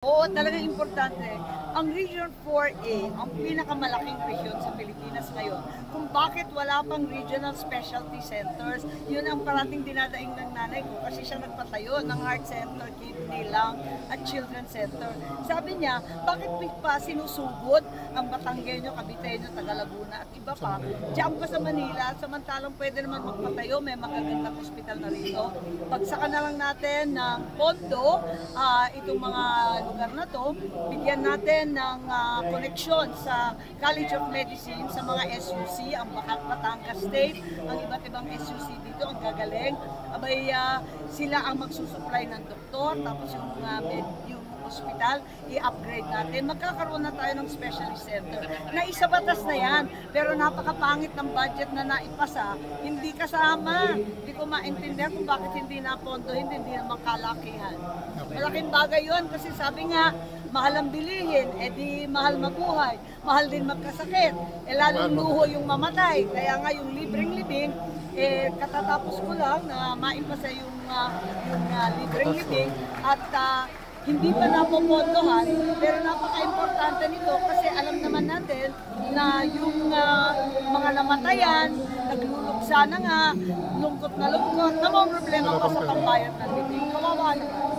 Oo, talagang importante. Ang Region 4A, ang pinakamalaking region sa Pilipinas ngayon, kung bakit wala pang regional specialty centers, yun ang parating dinadaing ng nanay ko kasi siya nagpatayo ng heart center, kidney, lung, at children's center. Sabi niya, bakit pa sinusugod ang Batanggenyo, Caviteño, Taga Laguna at iba pa, diyan pa sa Manila, samantalang pwede naman magpatayo, may magagandang hospital na rito. Pagsakan na lang natin ng pondo, itong mga lugar na to, bigyan natin ng koneksyon sa College of Medicine, sa mga SUC, ang Batangas State, ang iba't ibang SUC dito, ang gagaling. Abay, sila ang magsusupply ng doktor, tapos yung hospital, i-upgrade natin. Magkakaroon na tayo ng specialist center. Naisabatas na yan, pero napakapangit ng budget na naipasa, hindi kasama. Hindi ko maintindihan kung bakit hindi napondohin, hindi naman kalakihan. Malaking bagay yun kasi sabi nga, mahal ang bilihin, edi mahal mabuhay, mahal din magkasakit, lalong luho yung mamatay. Kaya nga yung libreng libing, katatapos ko lang na maimpasa yung libreng libing at hindi pa napopondohan, pero napaka-importante nito kasi alam naman natin na yung mga namatayan, nagluluksa na nga, lungkot na mga problema pa sa pambayad ng libing. Kawawa naman.